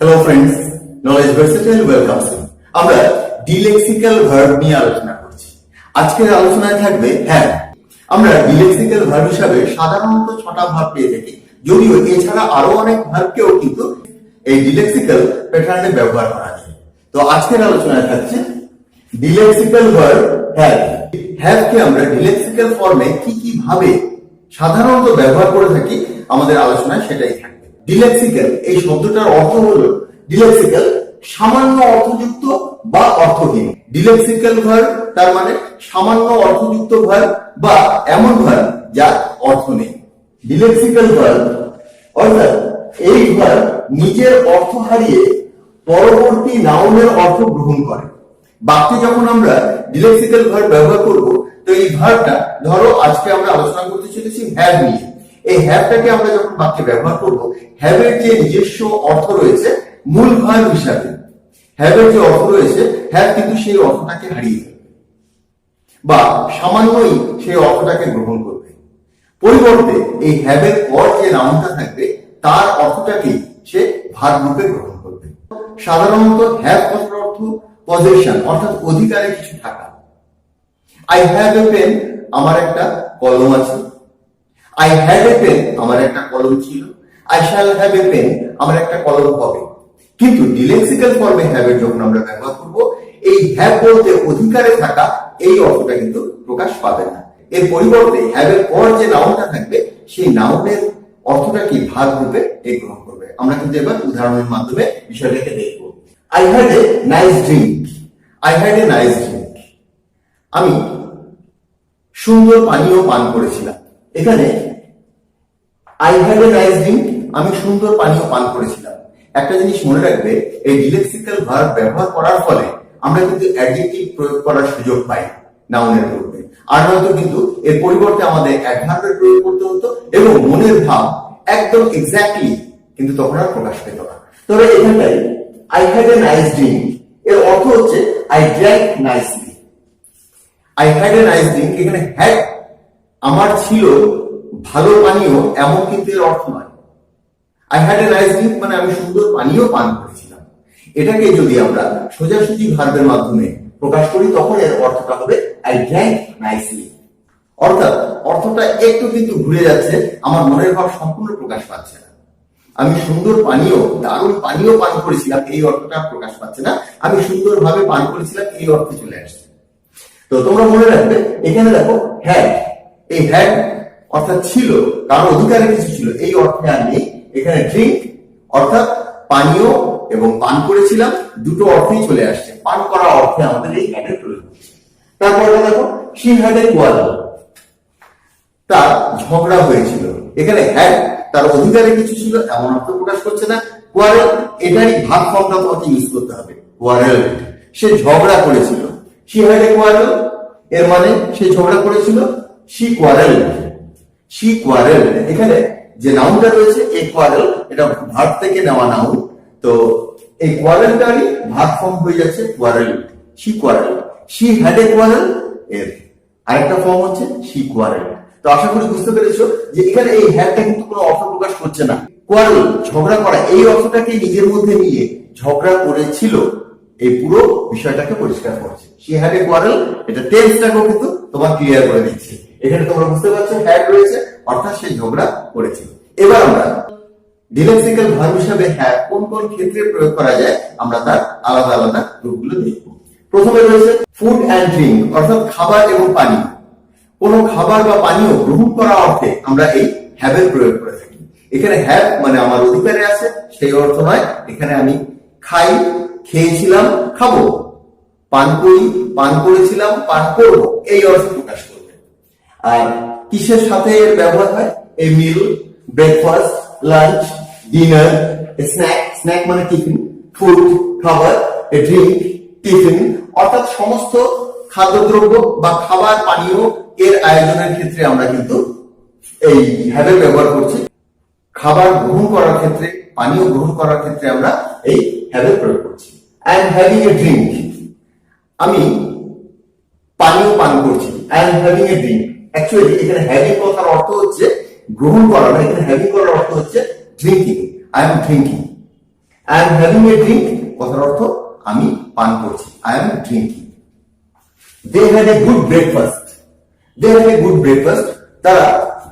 Hello friends, knowledge versatile welcomes you. আমরা delexical verb নিয়ে আলোচনা করছি। আজকের আলোচনায় থাকবে হ্যাভ। আমরা ডিলেক্সিক্যাল ভার্ব হিসাবে সাধারণত 6টা ভার্ব পেয়ে থাকি, যদিও এছাড়া আরো অনেক ভার্বকেও কিন্তু এই ডিলেক্সিক্যাল প্যাটার্নে ব্যবহার করা যায়। তো আজকের আলোচনায় থাকছে ডিলেক্সিক্যাল ভার্ব হ্যাভ। হ্যাভ কে আমরা ডিলেক্সিক্যাল ফর্মে কি কি ভাবে সাধারণত ব্যবহার করে থাকি আমাদের আলোচনায় সেটাই থাকবে। ডিলেক্সিক্যাল এই শব্দটার অর্থ হলো ডিলেক্সিক্যাল সামান্য অর্থযুক্ত বা অর্থহীন। ডিলেক্সিক্যাল ভার্ব তার মানে সামান্য অর্থযুক্ত ভার্ব বা এমন ভার্ব যার অর্থ নেই। ডিলেক্সিক্যাল ভার্ব অর্থাৎ এই ভার্ব নিজের অর্থ হারিয়ে পরবর্তী নাউনের অর্থ গ্রহণ করে। বাক্যে যখন আমরা ডিলেক্সিক্যাল ভার্ব ব্যবহার করব, তো এই ভার্বটা ধরো আজকে আমরা আলোচনা করতে চলেছি হ্যাভ নিয়ে। এই হ্যাভটাকে আমরা যখন বাক্যে ব্যবহার করব, হ্যাভের যে নিজস্ব অর্থ রয়েছে মূল ভার্ব হিসাবে, হ্যাভের যে অর্থ রয়েছে, হ্যাভ কিন্তু সেই অর্থটাকে হারিয়ে ফেলবে বা সামান্যই সেই অর্থটাকে গ্রহণ করবে। পরিবর্তে এই হ্যাভের পর যে নাউনটা থাকবে তার অর্থটাকেই সে ভার্ব রূপে গ্রহণ করবে। সাধারণত হ্যাভ কথার অর্থ পজেশন অর্থাৎ অধিকারে কিছু থাকা। আই হ্যাভ এ পেন, আমার একটা কলম আছে। I had a pen, আমার একটা কলম ছিল। I shall have a pen, আমার একটা কলম হবে। কিন্তু ডিলেক্সিক্যাল ফর্মে হ্যাভ এর যখন আমরা ব্যবহার করব, এই হ্যাভ বলতে অধিকারে থাকা এই অর্থটা কিন্তু প্রকাশ পাবে না। এর পরিবর্তে হ্যাভ এর পর যে নাউনটা থাকবে সেই নাউনের অর্থটা কি ভার্ব রূপে গ্রহণ করবে। আমরা কিন্তু এবার উদাহরণের মাধ্যমে বিষয়টাকে দেখব। I had a nice drink, I had a nice drink, আমি সুন্দর পানীয় পান করেছিলাম। এখানে I had a nice drink, আমি সুন্দর পানীয় পান করেছিলাম। একটা জিনিস মনে রাখবে, এই ডিলেক্সিক্যাল ভার্ব ব্যবহার করার ফলে আমরা কিন্তু অ্যাডজেক্টিভ প্রয়োগ করার সুযোগ পাই নাউনের পূর্বে। আর নয়তো কিন্তু এর পরিবর্তে আমাদের অ্যাডভার্বের প্রয়োগ করতে হতো এবং মনের ভাব একদম এক্স্যাক্টলি কিন্তু তখন আর প্রকাশ পেত না। তবে এখানটাই I had a nice drink এর অর্থ হচ্ছে I drank nicely। I had a nice drink, এখানে had আমার ছিল ভালো পানীয় এমন কিন্তু এর অর্থ নয়। I had a nice drink মানে আমি সুন্দর পানীয় পান করেছিলাম। এটাকে যদি আমরা সোজাসুজি ভার্বের মাধ্যমে প্রকাশ করি তখন এর অর্থটা হবে I drank nicely। অর্থাৎ অর্থটা একটু কিন্তু ঘুরে যাচ্ছে, আমার মনের ভাব সম্পূর্ণ প্রকাশ পাচ্ছে না। আমি সুন্দর পানীয়, দারুণ পানীয় পান করেছিলাম এই অর্থটা প্রকাশ পাচ্ছে না, আমি সুন্দরভাবে পান করেছিলাম এই অর্থে চলে আসছে। তো তোমরা মনে রাখবে, এখানে দেখো হ্যাড, এই হ্যাড অর্থাৎ ছিল, কারণ অধিকারে কিছু ছিল এই অর্থে আর নেই। এখানে ড্রিঙ্ক অর্থাৎ পানীয় এবং পান করেছিলাম, দুটো অর্থেই চলে আসছে। পান করা অর্থে আমাদের এই হ্যাডের প্রয়োগ হচ্ছে। তারপরে দেখো শি হ্যাড এ কোয়ারেল, তার ঝগড়া হয়েছিল। এখানে হ্যাড তার অধিকারে কিছু ছিল এমন অর্থ প্রকাশ করছে না। কোয়ারেল এটারই ভাগ ফর্মটা তোমাকে ইউজ করতে হবে, কোয়ারেল, সে ঝগড়া করেছিল। শি হ্যাড এ কোয়ারেল এর মানে সে ঝগড়া করেছিল। শি কোয়ারেল, শি কোয়ারেল, এখানে যে নাউনটা রয়েছে এই কোয়ারেল, এটা ভার্ব থেকে নেওয়া নাউন। তো এই কোয়ারেলটারই ভার্ব ফর্ম হয়ে যাচ্ছে quarrel, she quarrel. She had A quarrel এর আরেকটা ফর্ম হচ্ছে শি কোয়ারেল। তো আশা করি বুঝতে পেরেছো যে এখানে এই হ্যাডটা কিন্তু কোনো অর্থ প্রকাশ করছে না। কোয়ারেল ঝগড়া করা এই অর্থটাকে নিজের মধ্যে নিয়ে ঝগড়া করেছিল এই পুরো বিষয়টাকে পরিষ্কার করছে। শি হ্যাড এ কোয়ারেল, এটা টেন্সটাকেও কিন্তু তোমার ক্লিয়ার করে দিচ্ছে। এখানে তোমরা বুঝতে পারছো হ্যাড রয়েছে অর্থাৎ সে ঝগড়া করেছিল। এবার আমরা ডিলেক্সিক্যাল ভার্ব হিসেবে হ্যাভ কোন কোন ক্ষেত্রে প্রয়োগ করা যায় আমরা তার আলাদা আলাদা রূপগুলো দেখব। প্রথমে রয়েছে ফুড অ্যান্ড ড্রিঙ্ক অর্থাৎ খাবার এবং পানীয়। কোনো খাবার বা পানীয় গ্রহণ করা অর্থে আমরা এই হ্যাভ এর প্রয়োগ করে থাকি। এখানে হ্যাভ মানে আমার অধিকারে আছে সেই অর্থ নয়, এখানে আমি খাই, খেয়েছিলাম, খাবো, পান করি, পান করেছিলাম, পান করব এই অর্থ প্রকাশ করবে। আর কিসের সাথে এর ব্যবহার হয়? এই meal, breakfast, lunch, dinner, snack, snack মানে টিফিন, ফুড খাবার, ড্রিঙ্ক টিফিন, অর্থাৎ সমস্ত খাদ্যদ্রব্য বা খাবার পানীয় এর আয়োজনের ক্ষেত্রে আমরা কিন্তু এই হ্যাভ এর ব্যবহার করছি। খাবার গ্রহণ করার ক্ষেত্রে, পানীয় গ্রহণ করার ক্ষেত্রে আমরা এই হ্যাভ এর প্রয়োগ করছি। I am having a drink, আমি পানীয় পান করছি। I am having a drink, actually এখানে হ্যাভিং কথার অর্থ হচ্ছে গ্রহণ করা, না, এখানে হ্যাভিং করার অর্থ হচ্ছে drinking. I am drinking. I am having a drink কথার অর্থ আমি পান করছি, I am drinking. They had a good breakfast, they had a good breakfast, তারা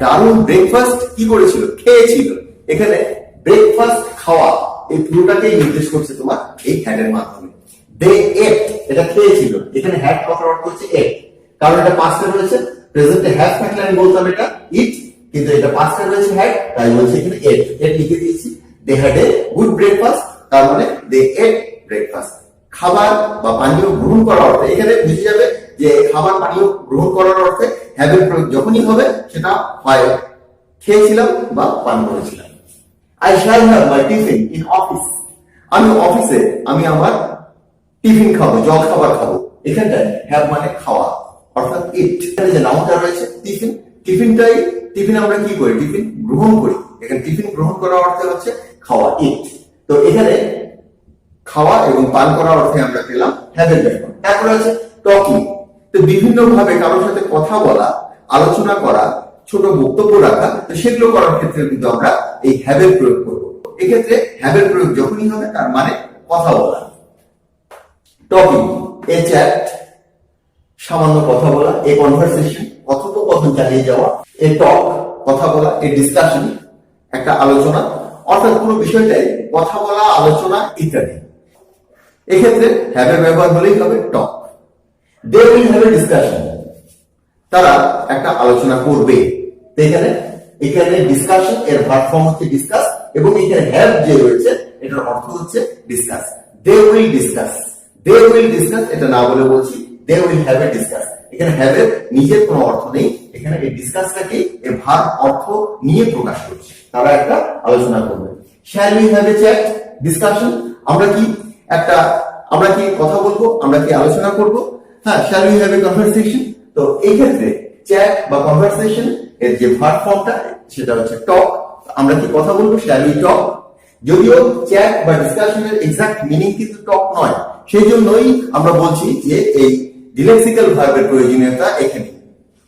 দারুণ ব্রেকফাস্ট কি করেছিল, খেয়েছিল। এখানে ব্রেকফাস্ট খাওয়া এই পুরোটাকেই নির্দেশ করছে তোমার এই হ্যাড এর মাধ্যমে। দে এট, এটা খেয়েছিল, এখানে হ্যাড কথার অর্থ হচ্ছে এট, কারণ এটা পাস্টে রয়েছে, প্রেজেন্টে হ্যাভ থাকলে আমি বলতাম এটা ইট, কিন্তু এটা পাস্টে রয়েছে হ্যাড, তাই বলছি এখানে এট, এট লিখে দিয়েছি। They had a good breakfast, তার মানে দে এট ব্রেকফাস্ট। খাবার বা পানীয় গ্রহণ করার অর্থে এখানে বুঝে যাবে যে খাবার পানীয় গ্রহণ করার অর্থে হ্যাভ এর প্রয়োগ যখনই হবে সেটা হয় খেয়েছিলাম বা পান করেছিলাম। I shall have my tiffin in office, আমি অফিসে আমি আমার টিফিন খাবো, জল খাবার খাবো। এখানটায় হ্যাভ মানে খাওয়া অর্থাৎ ইট। এখানে যে নাউনটা রয়েছে টিফিন, টিফিনটাই টিফিন আমরা কি করি, টিফিন গ্রহণ করি। এখানে টিফিন গ্রহণ করার অর্থে হচ্ছে খাওয়া ইট। তো এখানে খাওয়া এবং পান করার অর্থে আমরা পেলাম হ্যাভ এর ব্যবহার। তারপরে আছে টকিং, তো বিভিন্ন ভাবে কারোর সাথে কথা বলা, আলোচনা করা, ছোট বক্তব্য রাখা, তো সেগুলো করার ক্ষেত্রে কিন্তু আমরা এই হ্যাভ এর প্রয়োগ করব। এক্ষেত্রে হ্যাভ এর প্রয়োগ যখনই হবে তার মানে কথা বলা। টকিং, এ চ্যাট সামান্য কথা বলা, এ কনভারসেশন কথোপকথন চালিয়ে যাওয়া, এ টক কথা বলা, এ ডিসকাশন একটা আলোচনা, অর্থাৎ কোনো বিষয়টাই কথা বলা, আলোচনা ইত্যাদি। এক্ষেত্রে হ্যাভ এর ব্যবহার হলেই হবে talk. They will have a discussion, তারা একটা আলোচনা করবে। এখানে এখানে ডিসকাশন এর ভার্ব ফর্ম হচ্ছে ডিসকাস, এবং এখানে হ্যাভ যে রয়েছে এটার অর্থ হচ্ছে discuss. They will discuss, they will discuss এটা না বলে বলছি they will have a discuss. এখানে হ্যাভ এর নিজের কোনো অর্থ নেই, এখানে এই ডিসকাসটাকে এর ভার্ব অর্থ নিয়ে প্রকাশ করছে, তারা একটা আলোচনা করবে। Shall we have a chat discussion, আমরা কি কথা বলবো, আমরা কি আলোচনা করব। হ্যাঁ, shall we have a conversation, তো এই ক্ষেত্রে চ্যাট বা কনভারসেশন এর যে ভার্ব ফর্মটা সেটা হচ্ছে টক, আমরা কি কথা বলবো, শ্যাল উই টক। যদিও চ্যাট বা ডিসকাশনের এক্সাক্ট মিনিং কিন্তু টক নয়, সেই জন্যই আমরা বলছি যে এই ডিলেক্সিক্যাল ভার্বের প্রয়োজনীয়তা এখানে,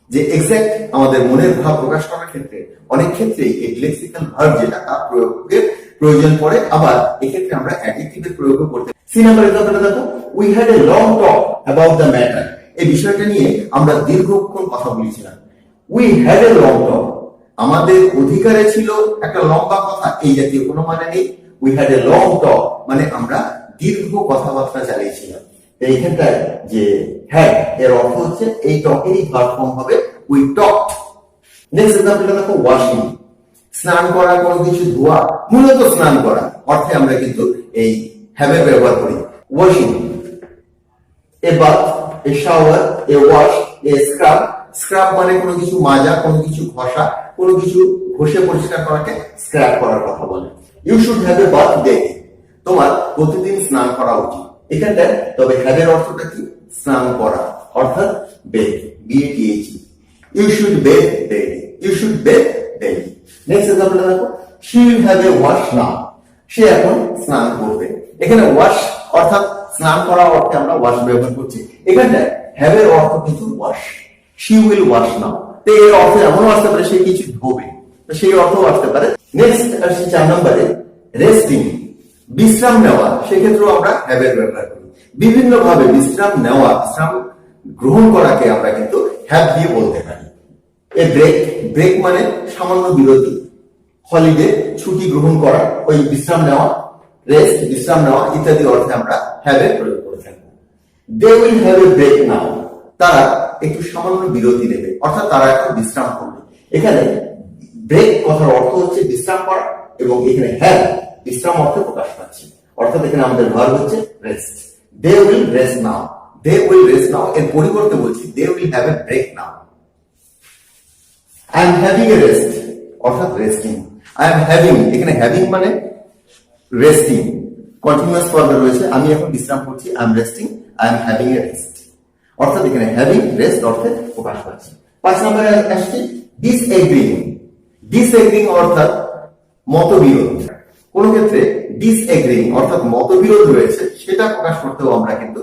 যে এক্সাক্ট আমাদের মনের ভাব প্রকাশ করার ক্ষেত্রে অনেক ক্ষেত্রে এই ডিলেক্সিক্যাল ভার্ব যেটা তার প্রয়োগের প্রয়োজন পড়ে। আবার এক্ষেত্রে আমরা অ্যাডজেক্টিভের প্রয়োগ করতে। সি নাম্বার এক্সাম্পলটা দেখো, we had a long talk about the matter, এই বিষয়টা নিয়ে আমরা দীর্ঘক্ষণ কথা বলেছিলাম। উই হ্যাড এ লং টক, আমাদের অধিকারে ছিল একটা লম্বা কথা, এই জাতীয় কোনো মানে নেই। উই হ্যাড এ লং টক মানে আমরা দীর্ঘ কথাবার্তা চালিয়েছিলাম। এইখানটায় যে হ্যাড এর অর্থ হচ্ছে এই টকেরই ভার্ব ফর্ম হবে উই টকড। নেক্সট এক্সাম্পলটা দেখো, ওয়াশিং, স্নান করা, কোনো কিছু ধোয়া, মূলত স্নান করা অর্থে আমরা কিন্তু এই হ্যাভ এর ব্যবহার করি। Washing, a bath, a shower, a wash, a scrub, scrub মানে কোনো কিছু মাজা, কোনো কিছু ঘষা, কোনো কিছু ঘষে পরিষ্কার করাকে স্ক্রাব করার কথা বলে। You should have a bath daily, তোমার প্রতিদিন স্নান করা উচিত। এখানটায় তবে হ্যাভ এর অর্থটা কি, স্নান করা অর্থাৎ bath, BATH, you should bath daily, you should bath daily. Next example দেখো, she will have a wash now, সে এখন স্নান করবে। এখানে ওয়াশ অর্থাৎ স্নান করা অর্থে আমরা ওয়াশ ব্যবহার করছি। এখানটায় হ্যাভ এর অর্থ কিন্তু ওয়াশ, শি উইল ওয়াশ নাও, তো এর অর্থ এমনও আসতে পারে সে কিছু ধোবে, তো সেই অর্থও আসতে পারে। নেক্সট আসছে 4 নম্বরে, রেস্টিং, বিশ্রাম নেওয়া, সেক্ষেত্রেও আমরা হ্যাভ এর ব্যবহার করি। বিভিন্ন ভাবে বিশ্রাম নেওয়া, বিশ্রাম গ্রহণ করাকে আমরা কিন্তু হ্যাভ দিয়ে বলতে পারি। এ ব্রেক, ব্রেক মানে সামান্য বিরতি, হলিডে ছুটি গ্রহণ করা, ওই বিশ্রাম নেওয়া, রেস্ট বিশ্রাম নেওয়া ইত্যাদি অর্থে আমরা হ্যাভ এর প্রয়োগ করে থাকি। They will have a break now, তারা একটু সামান্য বিরতি নেবে, অর্থাৎ তারা একটু বিশ্রাম করবে। এখানে ব্রেক কথার অর্থ হচ্ছে বিশ্রাম করা, এবং এখানে হ্যাভ বিশ্রাম অর্থে প্রকাশ পাচ্ছে, অর্থাৎ এখানে আমাদের ভার্ব হচ্ছে rest. They will rest now, they will rest now এর পরিবর্তে বলছি they will have a break now. I am having a rest অর্থাৎ রেস্টিং। আই এম হ্যাভিং, এখানে হ্যাভিং মানে রেস্টিং, কন্টিনিউয়াস ফর্মে রয়েছে, আমি এখন বিশ্রাম করছি, I am resting, I am having a rest, অর্থাৎ এখানে হ্যাভিং রেস্ট অর্থে প্রকাশ পাচ্ছে। 5 নম্বরে আসছে ডিসএগ্রিং, ডিসএগ্রিং অর্থাৎ মতবিরোধ। কোন ক্ষেত্রে ডিসএগ্রিং অর্থাৎ মতবিরোধ রয়েছে সেটা প্রকাশ করতেও আমরা কিন্তু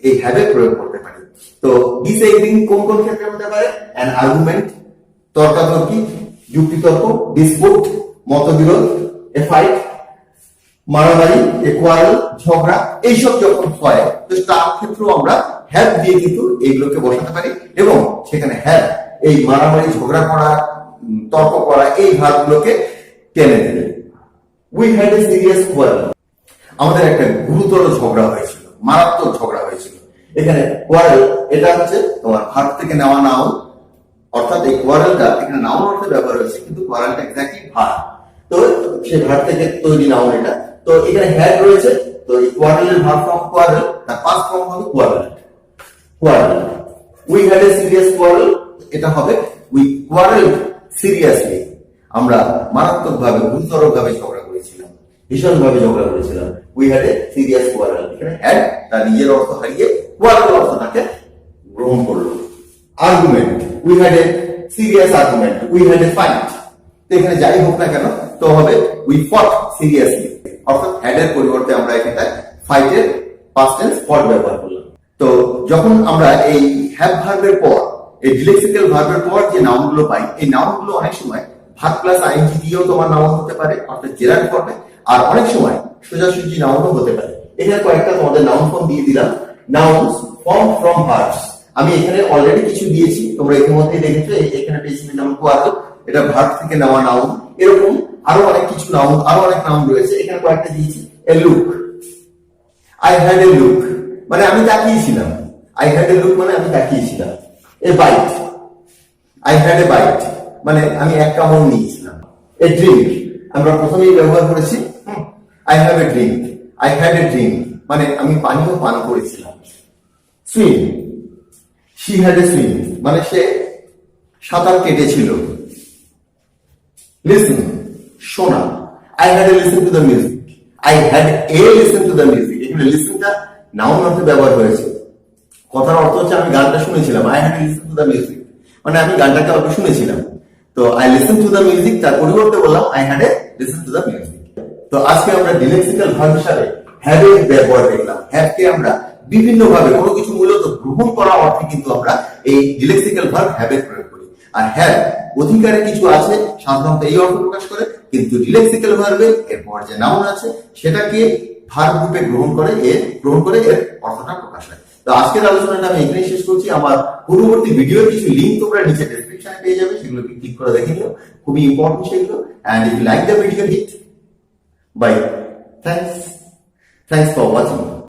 এই হ্যাভ এর প্রয়োগ করতে পারি। তো ডিসএগ্রিং কোন কোন ক্ষেত্রে হতে পারে, অ্যান আর্গুমেন্ট, তর্কাতর্কি, যুক্তিতর্ক, ডিসপুট মতবিরোধ, এ ফাইট মারামারি, কোয়ারেল, ঝগড়া এইসব যখন হয় তো তার ক্ষেত্রেও আমরা হ্যাভ দিয়ে কিন্তু এইগুলোকে বসাতে পারি এবং সেখানে হ্যাভ এই মারামারি, ঝগড়া করা, তর্ক করা এই ভাবগুলোকে টেনে দেবে। We had a serious quarrel, আমাদের একটা গুরুতর ঝগড়া হয়েছিল, মারাত্মক ঝগড়া হয়েছিল। এখানে কোয়ারেল এটা হচ্ছে তোমার ভার্ব থেকে নেওয়া নাউন, অর্থাৎ এই কোয়ারেলটা এখানে নাউন অর্থে ব্যবহার হয়েছে কিন্তু কোয়ারেলটা এক্স্যাক্টলি ভার্ব। তো সেই ভার্ব থেকে তৈরি নাউন এটা। তো এখানে হ্যাড রয়েছে, তো এই কোয়ারেলের ভার্ব ফর্ম কোয়ারেল, তার পাস্ট ফর্ম হবে quarrel. Quarrel, we had a serious quarrel, এটা হবে উই কোয়ারেল সিরিয়াসলি, আমরা মারাত্মকভাবে গুরুতরভাবে ঝগড়া করেছিলাম, ভীষণভাবে ঝগড়া করেছিলাম। We had a serious quarrel, এখানে হ্যাড তার নিজের অর্থ হারিয়ে কোয়ারেল অর্থটাকে গ্রহণ করলো। Argument, we had a serious argument, we had a fight, তো এখানে যাই হোক না কেন তো হবে উই ফট সিরিয়াসলি, অর্থাৎ হ্যাড এর পরিবর্তে আমরা এখানে ফাইটের পাস্ট টেন্স ফট ব্যবহার করলাম। তো যখন আমরা এই হ্যাভ ভার্বের পর, এই ডিলেক্সিক্যাল ভার্বের পর যে নাউনগুলো পাই, এই নাউনগুলো অনেক সময় ভার্ব প্লাস আইএনজি দিয়েও তোমার নাউন হতে পারে, অর্থাৎ জেরার ফর্মে, আর অনেক সময় সোজাসুজি নাউনও হতে পারে। এখানে কয়েকটা তোমাদের নাউন ফর্ম দিয়ে দিলাম। নাউনস ফর্ম ফ্রম ভার্বস, আমি এখানে অলরেডি কিছু দিয়েছি, তোমরা ইতিমধ্যেই দেখেছো। এখানে পেয়েছি যেমন কোয়ারেল, এটা ভার্ব থেকে নেওয়া নাউন। এরকম আরো অনেক কিছু নাউন, আরো অনেক নাউন রয়েছে, এখানে কয়েকটা দিয়েছি। A look, I had a look মানে আমি তাকিয়েছিলাম, আই হ্যাড এ লুক মানে আমি তাকিয়েছিলাম। A bite, I had a bite মানে আমি এক কামড় নিয়েছিলাম। এ ড্রিঙ্ক, আমরা প্রথমেই ব্যবহার করেছি I have a drink, I had a drink মানে আমি পানীয় পান করেছিলাম। Swim, she had a swim মানে সে সাঁতার কেটেছিল। লিসন, শোনা, I had a listen to the music, I had a listen to the music, এখানে লিসনটা নাউন অর্থে ব্যবহার হয়েছে। কথার অর্থ হচ্ছে আমি গানটা শুনেছিলাম, I had a listen to the music মানে আমি গানটাকে অল্প শুনেছিলাম। তো I listen to the music তার পরিবর্তে বললাম I had a listen to the music. তো আজকে আমরা ডিলেক্সিক্যাল ভার্ব হিসাবে হ্যাভ এর ব্যবহার দেখলাম। হ্যাভ কে আমরা বিভিন্ন ভাবে, কোনো কিছু মূলত গ্রহণ করা অর্থে কিন্তু আমরা এই ডিলেক্সিক্যাল ভার্ব হ্যাভ এর প্রয়োগ করি। আর হ্যাভ অধিকারে কিছু আছে, সাধারণত এই অর্থ প্রকাশ করে, কিন্তু ডিলেক্সিক্যাল ভার্বে এরপর যে নাউন আছে সেটাকে ভার্ব রূপে গ্রহণ করে এর অর্থটা প্রকাশ হয়। তো আজকের আলোচনাটা আমি এখানেই শেষ করছি। আমার পূর্ববর্তী ভিডিওর কিছু লিংক তোমরা নিচে ডেসক্রিপশনে পেয়ে যাবে, সেগুলোকে ক্লিক করে দেখে নিও, খুবই ইম্পর্টেন্ট সেগুলো। And if you like the video, hit bye. Thanks for watching.